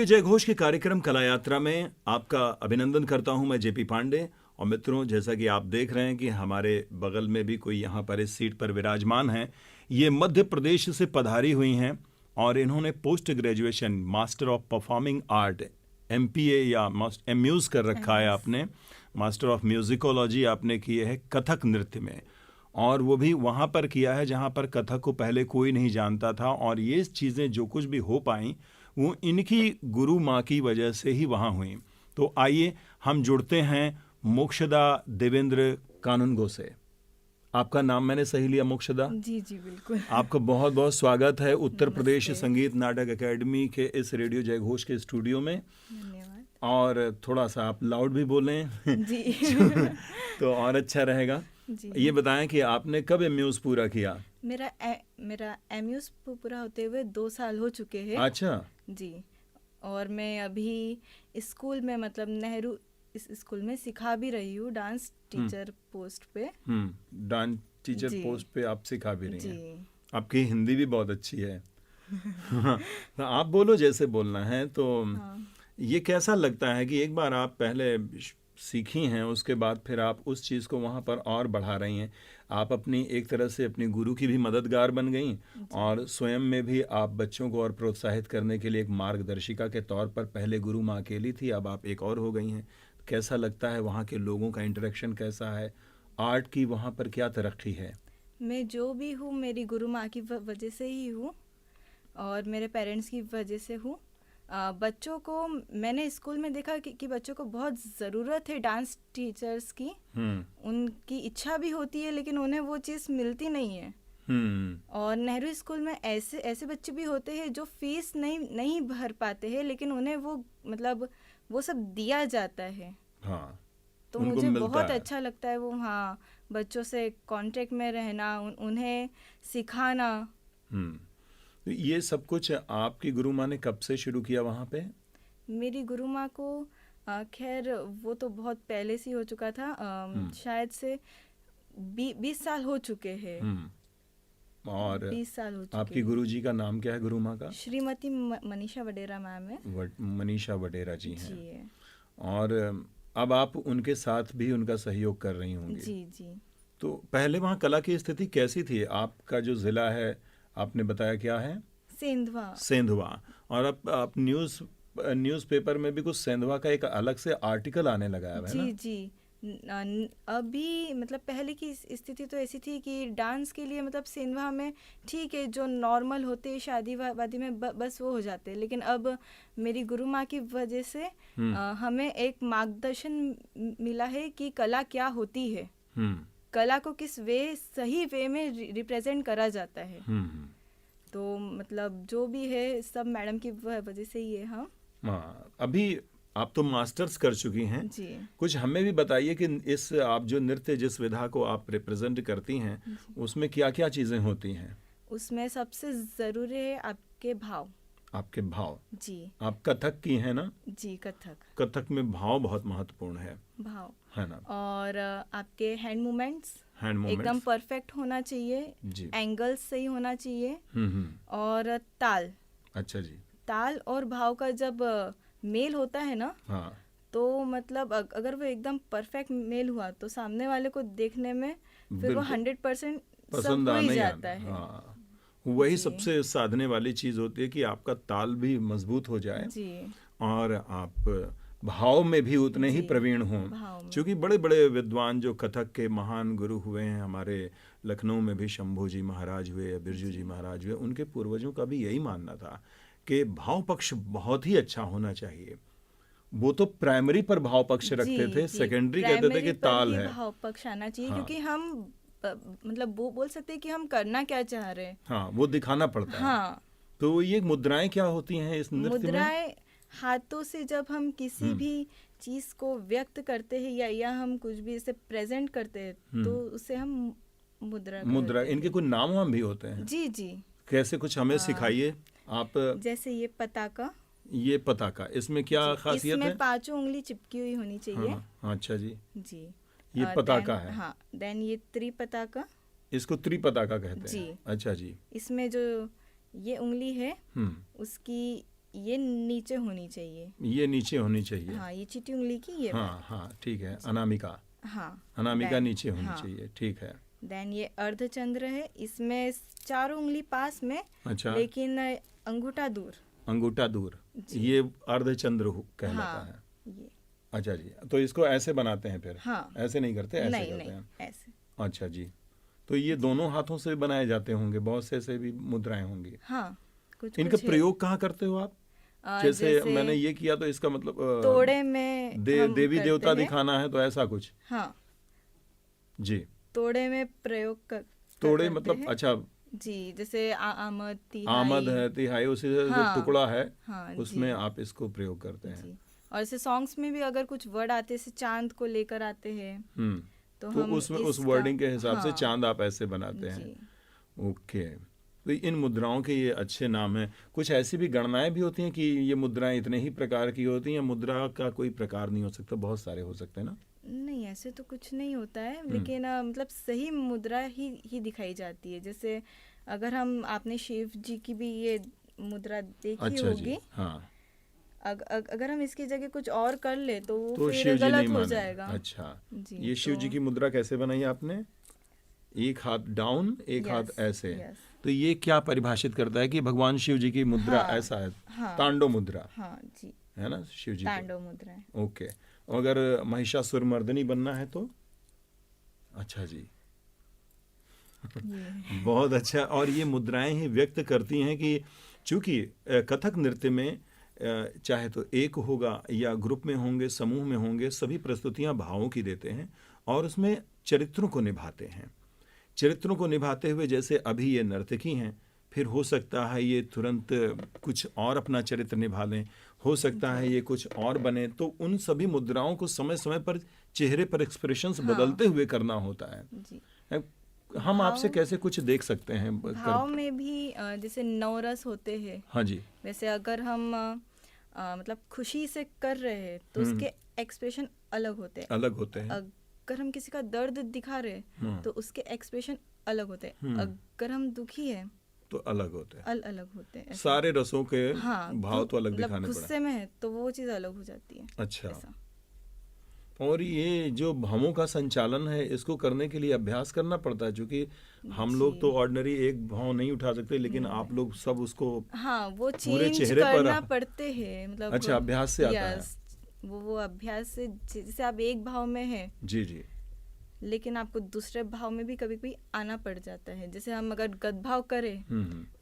Radio जय घोष के कार्यक्रम कला यात्रा में आपका अभिनंदन करता हूं मैं जेपी पांडे। और मित्रों, जैसा कि आप देख रहे हैं कि हमारे बगल में भी कोई यहाँ पर इस सीट पर विराजमान है। ये मध्य प्रदेश से पधारी हुई हैं और इन्होंने post graduation master of performing art MPA या MUs कर रखा है आपने। मास्टर ऑफ म्यूजिकोलॉजी आपने किए है कथक नृत्य में, और वो भी वहाँ पर किया है जहाँ पर कथक को पहले कोई नहीं जानता था। और ये चीज़ें जो कुछ भी हो पाई वो इनकी गुरु माँ की वजह से ही वहाँ हुई। तो आइए हम जुड़ते हैं मोक्षदा देवेंद्र कानूनगो से। आपका नाम मैंने सही लिया, मोक्षदा? जी जी बिल्कुल। आपका बहुत बहुत स्वागत है उत्तर प्रदेश संगीत नाटक एकेडमी के इस रेडियो जय घोष के स्टूडियो में। धन्यवाद। और थोड़ा सा आप लाउड भी बोलें जी तो और अच्छा रहेगा। जी। ये बताएं कि आपने कब MUs पूरा किया? मेरा MUs पूरा होते हुए 2 साल हो चुके हैं। अच्छा जी। और मैं अभी स्कूल में, मतलब नेहरू इस स्कूल में सिखा भी रही हूँ, डांस टीचर पोस्ट पे। डांस टीचर जी। पोस्ट पे आप सिखा भी रही हैं। जी। आपकी हिंदी भी बहुत अच्छी है। तो आप बोलो जैसे बोलना है। तो हाँ। ये कैसा लगता है कि एक बार आप पहले सीखी हैं, उसके बाद फिर आप उस चीज़ को वहाँ पर और बढ़ा रही हैं। आप अपनी एक तरह से अपनी गुरु की भी मददगार बन गई और स्वयं में भी आप बच्चों को और प्रोत्साहित करने के लिए एक मार्गदर्शिका के तौर पर पहले गुरु माँ अकेली थी, अब आप एक और हो गई हैं। कैसा लगता है? वहाँ के लोगों का इंटरेक्शन कैसा है? आर्ट की वहाँ पर क्या तरक्की है? मैं जो भी हूँ मेरी गुरु माँ की वजह से ही हूँ और मेरे पेरेंट्स की वजह से हूँ। बच्चों को मैंने स्कूल में देखा कि बच्चों को बहुत ज़रूरत है डांस टीचर्स की। उनकी इच्छा भी होती है लेकिन उन्हें वो चीज़ मिलती नहीं है। और नेहरू स्कूल में ऐसे बच्चे भी होते हैं जो फीस नहीं भर पाते हैं, लेकिन उन्हें वो मतलब वो सब दिया जाता है। हाँ, तो मुझे बहुत अच्छा लगता है वो, हाँ, बच्चों से कांटेक्ट में रहना, उन्हें सिखाना। तो ये सब कुछ आपकी गुरु माँ ने कब से शुरू किया वहाँ पे? मेरी गुरु माँ को खैर वो तो बहुत पहले से हो चुका था, शायद से 20 साल हो चुके हैं। और 20 साल हो चुके। आपकी गुरुजी का नाम क्या है, गुरु माँ का? श्रीमती मनीषा वडेरा मैम है। मनीषा वडेरा जी हैं। जी है। और अब आप उनके साथ भी उनका सहयोग कर रही होंगी। जी जी। तो पहले वहाँ कला की स्थिति कैसी थी? आपका जो जिला है आपने बताया क्या है? सेंधवा। और अब आप न्यूज़पेपर में भी कुछ सेंधवा का एक अलग से आर्टिकल आने लगा है ना? जी जी। अभी मतलब पहले की स्थिति तो ऐसी थी कि डांस के लिए मतलब सेंधवा में ठीक है, जो नॉर्मल होते शादी वादी में बस वो हो जाते, लेकिन अब मेरी गुरु माँ की वजह से हमें एक मार्गदर्शन मिला है कि कला क्या होती है, कला को किस सही वे में रिप्रेजेंट करा जाता है। तो मतलब जो भी है सब मैडम की वजह से ही है। हाँ, अभी आप तो मास्टर्स कर चुकी हैं जी। कुछ हमें भी बताइए कि इस आप जो नृत्य जिस विधा को आप रिप्रेजेंट करती हैं उसमें क्या क्या चीज़ें होती हैं? उसमें सबसे ज़रूरी है आपके भाव। आपके भाव? जी। आप कथक की हैं ना? जी, कथक में भाव बहुत महत्वपूर्ण है। भाव है ना? और आपके हैंड मूवमेंट्स एकदम परफेक्ट होना चाहिए, एंगल्स सही होना चाहिए। और ताल। अच्छा जी। ताल और भाव का जब मेल होता है ना, हाँ, तो मतलब अगर वो एकदम परफेक्ट मेल हुआ तो सामने वाले को देखने में फिर वो 100% पसंद सब हो ही आने जाता है। हाँ, वही सबसे साधने वाली चीज होती है कि आपका ताल भी मजबूत हो जाए जी। और आप भाव में भी उतने ही प्रवीण हों। क्योंकि बड़े बड़े विद्वान जो कथक के महान गुरु हुए हैं हमारे लखनऊ में भी शंभू जी महाराज हुए, बिरजू जी महाराज हुए, उनके पूर्वजों का भी यही मानना था कि भाव पक्ष बहुत ही अच्छा होना चाहिए। वो तो प्राइमरी पर भाव पक्ष रखते थे, सेकेंडरी कहते थे कि ताल है। भाव पक्ष आना चाहिए। हाँ। क्योंकि हम मतलब वो बोल सकते हैं कि हम करना क्या चाह रहे हैं। हाँ, वो दिखाना पड़ता है। हाँ। तो ये मुद्राएं क्या होती हैं इस नृत्य में? मुद्राएं हाथों से जब हम किसी भी चीज को व्यक्त करते हैं या हम कुछ भी इसे प्रेजेंट करते हैं तो उसे हम मुद्रा। इनके कोई नाम वाम भी होते हैं? जी जी। कैसे, कुछ हमें सिखाइए आप। जैसे ये पताका, इसमें क्या खासियत है? इसमें 5 उंगली चिपकी हुई होनी चाहिए। हाँ, अच्छा जी। जी, ये पताका है। हाँ, देन ये त्रिपताका। इसको त्रिपताका कहते हैं। जी। अच्छा जी। इसमें जो ये उंगली है उसकी ये नीचे होनी चाहिए। ये नीचे होनी चाहिए। हाँ, ये चीटी उंगली की ये हाँ हाँ, ठीक है। अनामिका, हाँ, अनामिका then- नीचे होनी हाँ, चाहिए, ठीक है। देन ये अर्धचंद्र है, इसमें चारों उंगली पास में, अच्छा, लेकिन अंगूठा दूर। अंगूठा दूर, जी। ये अर्धचंद्र कहलाता हाँ, है। ये अच्छा जी, तो इसको ऐसे बनाते हैं फिर? हाँ, ऐसे नहीं करते, ऐसे नहीं करते नहीं, हैं। ऐसे। अच्छा जी, तो ये दोनों हाथों से बनाए जाते होंगे, बहुत से ऐसे भी मुद्राएं होंगी। हाँ, कुछ इनका कुछ है। प्रयोग कहाँ करते हो आप? जैसे मैंने ये किया तो इसका मतलब तोड़े में हम देवी करते देवता हैं। दिखाना है तो ऐसा कुछ? हाँ, जी, तोड़े में प्रयोग तोड़े करते मतलब हैं। अच्छा, जी, जैसे आमद, तिहाई। आमद है, तिहाई, उसी से जो हाँ, टुकड़ा है हाँ, उसमें जी, आप इसको प्रयोग करते हैं। जी। और ऐसे सॉन्ग्स में भी अगर कुछ वर्ड आते हैं, जैसे चांद को लेकर आते हैं, तो तो हम उसमें उस इसका- वर्डिंग के हिसाब से हाँ, चांद आप ऐसे बनाते हैं। जी। ओके, तो इन मुद्राओं के ये अच्छे नाम हैं। कुछ ऐसी भी गणनाएं भी होती हैं कि ये मुद्राएं इतने ही प्रकार की होती हैं, या मुद्रा का कोई प्रकार नहीं हो सकता, बहुत सारे हो सकते हैं ना? नहीं, ऐसे तो कुछ नहीं होता है, लेकिन मतलब सही मुद्रा ही दिखाई जाती है। जैसे अगर हम, आपने शिव जी की भी ये मुद्रा देखी अच्छा होगी। जी, हाँ। अगर हम इसकी जगह कुछ और कर ले तो वो तो फिर शिव जी नहीं गलत हो माने? जाएगा। अच्छा, जी, ये शिव जी तो- की मुद्रा कैसे बनाई आपने? एक हाथ डाउन, एक हाथ Yes, ऐसे। yes, तो ये क्या परिभाषित करता है कि भगवान शिव जी की मुद्रा हाँ, ऐसा है? हाँ, तांडव मुद्रा हाँ जी, है ना शिव जी की? तांडव मुद्रा है। ओके, अगर महिषासुर मर्दनी बनना है तो? अच्छा जी, ये बहुत अच्छा। और ये मुद्राएं ही व्यक्त करती हैं कि चूंकि कथक नृत्य में चाहे तो एक होगा या ग्रुप में होंगे, समूह में होंगे, सभी प्रस्तुतियां भावों की देते हैं और उसमें चरित्रों को निभाते हैं। चरित्रों को निभाते हुए जैसे अभी ये नर्तकी हैं, फिर हो सकता है ये तुरंत कुछ और अपना चरित्र निभा लें, हो सकता है ये कुछ और बने, तो उन सभी मुद्राओं को समय समय पर चेहरे पर एक्सप्रेशंस हाँ, बदलते हुए करना होता है। जी। हम आपसे भाव- कैसे कुछ देख सकते हैं भाव में भी जैसे 9 रस होते हैं, हाँ जी, वैसे अगर हम मतलब खुशी से कर रहे हैं तो उसके एक्सप्रेशन अलग होते हैं। अलग होते हैं। अगर हम किसी का दर्द दिखा रहे हैं तो उसके एक्सप्रेशन अलग होते हैं। अगर हम दुखी है तो अलग होते हैं। अलग होते हैं। ऐसा। सारे रसों के हाँ, भाव तो अलग मतलब दिखाने पड़े। गुस्से में है तो वो चीज़ अलग हो जाती है। अच्छा, ऐसा। और ये जो भावों का संचालन है, इसको करने के लिए अभ्यास करना पड़ता है, क्योंकि हम लोग तो ऑर्डिनरी एक भाव नहीं उठा सकते, लेकिन आप लोग सब उसको हाँ, वो पूरे चेंज चेहरे पर करना पड़ते हैं, मतलब अच्छा, अभ्यास से आता है। यस, वो अभ्यास से, जैसे आप एक भाव में हैं जी जी, लेकिन आपको दूसरे भाव में भी कभी कभी आना पड़ जाता है। जैसे हम अगर गद भाव करें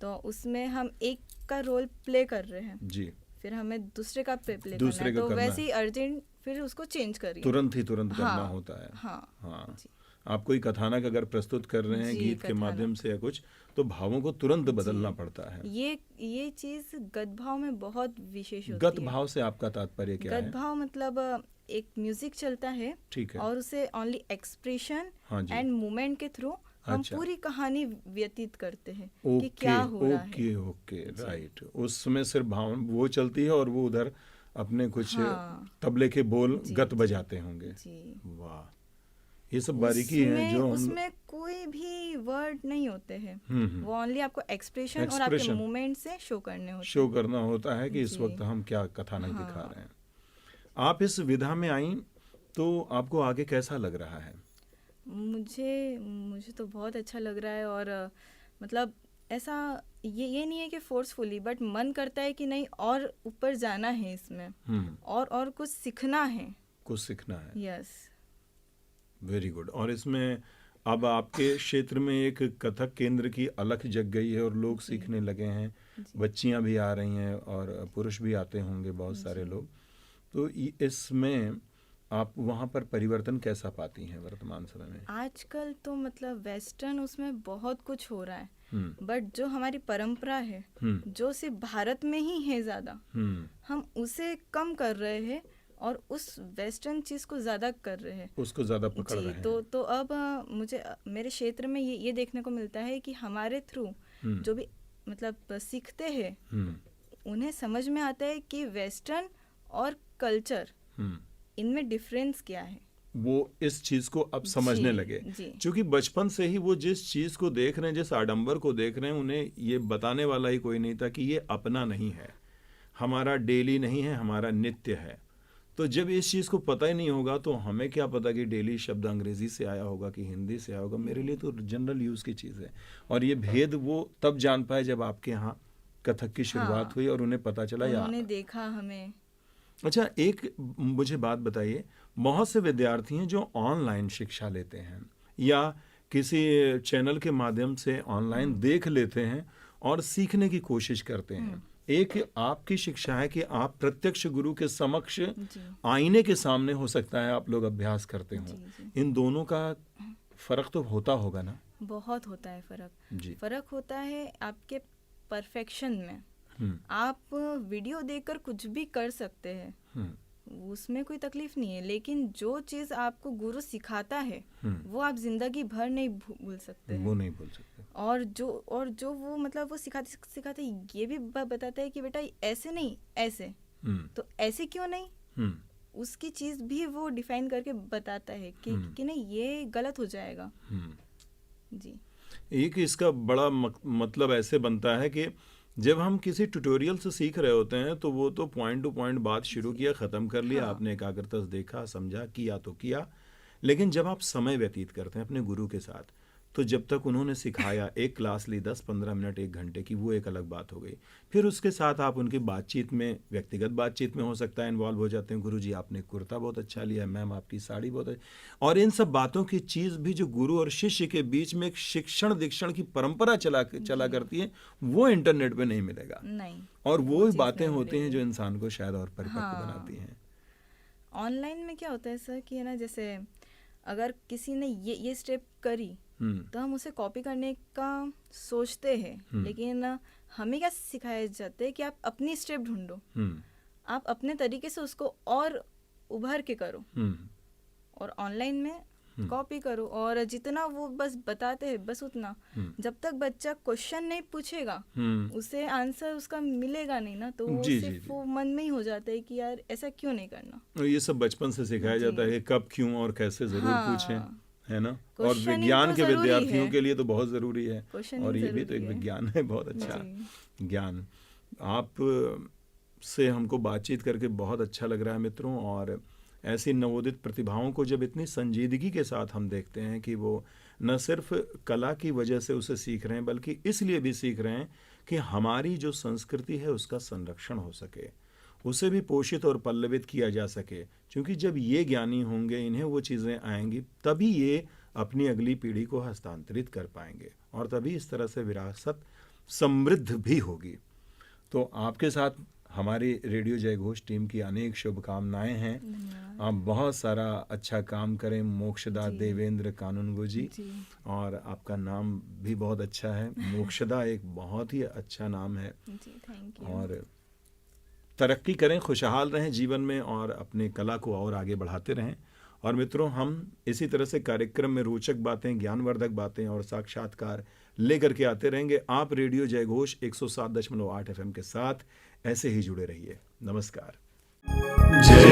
तो उसमें हम एक का रोल प्ले कर रहे हैं, जी, फिर हमें दूसरे का प्ले करना दूसरे है, का तो करना वैसे ही अर्जेंट फिर उसको चेंज करिए। तुरंत करना हाँ, होता है। हाँ, हाँ, जी। आप कोई कथानक अगर प्रस्तुत कर रहे हैं जी, गीत के कथानक। माध्यम से या कुछ, तो भावों को तुरंत बदलना पड़ता है। ये चीज गद भाव में बहुत विशेष होती गत है। भाव से आपका तात्पर्य क्या गद है? भाव मतलब एक म्यूजिक चलता है, ठीक है, और उसे ओनली एक्सप्रेशन हाँ जी, एंड मूवमेंट के थ्रू हम अच्छा। पूरी कहानी व्यतीत करते हैं ओके, कि क्या हो रहा है। Okay okay, right. उसमें सिर्फ भाव वो चलती है और वो उधर अपने कुछ हाँ, तबले के बोल जी, गत जी, बजाते होंगे। जी। वाह, ये सब बारीकी है जो हम उसमें कोई भी वर्ड नहीं होते हैं, हम्म, वो ओनली आपको एक्सप्रेशन और आपके Expression। मूवमेंट से शो करने होते शो करना होता है कि इस जी। वक्त हम क्या कथानक हाँ। दिखा रहे हैं। आप इस विधा में आई तो आपको आगे कैसा लग रहा है? मुझे तो बहुत अच्छा लग रहा है, और मतलब ऐसा ये नहीं है कि फोर्सफुली, बट मन करता है कि नहीं और ऊपर जाना है इसमें, और कुछ सीखना है। कुछ सीखना है। Yes, very good. और इसमें अब आपके क्षेत्र में एक कथक केंद्र की अलख जग गई है और लोग सीखने लगे हैं, बच्चियां भी आ रही हैं और पुरुष भी आते होंगे बहुत सारे लोग। तो इसमें आप वहाँ पर परिवर्तन कैसा पाती हैं वर्तमान समय में? आजकल तो मतलब वेस्टर्न उसमें बहुत कुछ हो रहा है, बट जो हमारी परंपरा है जो सिर्फ भारत में ही है ज़्यादा, हम उसे कम कर रहे हैं और उस वेस्टर्न चीज़ को ज़्यादा कर रहे हैं, उसको ज़्यादा पकड़ रहे हैं। तो अब मुझे मेरे क्षेत्र में ये देखने को मिलता है कि हमारे थ्रू जो भी मतलब सीखते हैं उन्हें समझ में आता है कि वेस्टर्न और कल्चर इनमें डिफरेंस क्या है। वो इस चीज को अब समझने लगे, क्योंकि बचपन से ही वो जिस चीज को देख रहे हैं, जिस आडंबर को देख रहे हैं, उन्हें ये बताने वाला ही कोई नहीं था कि ये अपना नहीं है। हमारा डेली नहीं है, हमारा नित्य है। तो जब इस चीज़ को पता ही नहीं होगा तो हमें क्या पता कि डेली शब्द अंग्रेजी से आया होगा कि हिंदी से आया होगा। मेरे लिए तो जनरल यूज़ की चीज़ है। और ये भेद वो तब जान पाए जब आपके यहाँ कथक की शुरुआत हाँ, हुई और उन्हें पता चला। या उन्होंने देखा हमें। अच्छा, एक मुझे बात बताइए, बहुत से विद्यार्थी हैं जो ऑनलाइन शिक्षा लेते हैं या किसी चैनल के माध्यम से ऑनलाइन देख लेते हैं और सीखने की कोशिश करते हैं। एक आपकी शिक्षा है कि आप प्रत्यक्ष गुरु के समक्ष जी आईने के सामने हो सकता है आप लोग अभ्यास करते हो। जी जी इन दोनों का फर्क तो होता होगा ना? बहुत होता है फ़र्क। जी। फ़र्क होता है आपके परफेक्शन में। हम्म आप वीडियो देखकर कुछ भी कर सकते हैं, हम्म उसमें कोई तकलीफ नहीं है, लेकिन जो चीज़ आपको गुरु सिखाता है हम्म वो आप जिंदगी भर नहीं भूल सकते वो हैं। नहीं बोल सकते। और जो वो मतलब वो सिखाते सिखाते ये भी बताता है कि बेटा ऐसे नहीं, ऐसे, हम्म तो ऐसे क्यों नहीं, हम्म उसकी चीज़ भी वो डिफाइन करके बताता है कि नहीं ये गलत हो जाएगा। हम्म जी एक इसका बड़ा मतलब ऐसे बनता है कि जब हम किसी ट्यूटोरियल से सीख रहे होते हैं तो वो तो पॉइंट टू पॉइंट बात शुरू किया, ख़त्म कर लिया, हाँ आपने एकाग्रता से देखा, समझा, किया तो किया। लेकिन जब आप समय व्यतीत करते हैं अपने गुरु के साथ, तो जब तक उन्होंने सिखाया, एक क्लास ली 10-15 मिनट 1 घंटे की, वो एक अलग बात हो गई। फिर उसके साथ आप उनकी बातचीत में, व्यक्तिगत बातचीत में हो सकता है इन्वॉल्व हो जाते हैं। गुरु जी आपने कुर्ता बहुत अच्छा लिया, मैम आपकी साड़ी बहुत अच्छी। और इन सब बातों की चीज़ भी जो गुरु और शिष्य के बीच में एक शिक्षण दीक्षण की परंपरा चला करती है, वो इंटरनेट पे नहीं मिलेगा। नहीं, और वो चीज़ बातें नहीं होती हैं मिलेगी। जो इंसान को शायद और परिपक्व हाँ। बनाती हैं। ऑनलाइन में क्या होता है सर कि है ना, जैसे अगर किसी ने ये स्टेप करी हम्म तो हम उसे कॉपी करने का सोचते हैं, लेकिन हमें क्या सिखाया जाता है कि आप अपनी स्टेप ढूंढो, हम्म आप अपने तरीके से उसको और उभर के करो। हम्म और ऑनलाइन में कॉपी करो, और जितना वो बस बताते हैं बस उतना। जब तक बच्चा क्वेश्चन नहीं पूछेगा उसे आंसर उसका मिलेगा नहीं ना, तो वो जी, जी, सिर्फ जी। वो मन में ही हो जाता है कि यार ऐसा क्यों नहीं करना। और ये सब बचपन से सिखाया जी। जाता है, कब, क्यों और कैसे जरूर पूछें, हाँ, है ना? और क्वेश्चनिंग विज्ञान तो के जरूरी विद्यार्थियों है। के लिए तो बहुत ज़रूरी है। क्वेश्चनिंग और ये भी तो जरूरी एक है। विज्ञान है, बहुत अच्छा जी ज्ञान। आप से हमको बातचीत करके बहुत अच्छा लग रहा है मित्रों। और ऐसी नवोदित प्रतिभाओं को जब इतनी संजीदगी के साथ हम देखते हैं कि वो न सिर्फ कला की वजह से उसे सीख रहे हैं, बल्कि इसलिए भी सीख रहे हैं कि हमारी जो संस्कृति है उसका संरक्षण हो सके, उसे भी पोषित और पल्लवित किया जा सके। क्योंकि जब ये ज्ञानी होंगे, इन्हें वो चीज़ें आएंगी, तभी ये अपनी अगली पीढ़ी को हस्तांतरित कर पाएंगे और तभी इस तरह से विरासत समृद्ध भी होगी। तो आपके साथ हमारी रेडियो जयघोष टीम की अनेक शुभकामनाएं हैं। धन्यवाद। आप बहुत सारा अच्छा काम करें, मोक्षदा जी। देवेंद्र कानूनगो जी। जी और आपका नाम भी बहुत अच्छा है, मोक्षदा एक बहुत ही अच्छा नाम है। जी, थैंक यू। और तरक्की करें, खुशहाल रहें जीवन में और अपने कला को और आगे बढ़ाते रहें। और मित्रों, हम इसी तरह से कार्यक्रम में रोचक बातें, ज्ञानवर्धक बातें और साक्षात्कार लेकर के आते रहेंगे। आप रेडियो जयघोष 107.8 FM के साथ ऐसे ही जुड़े रहिए। नमस्कार। जय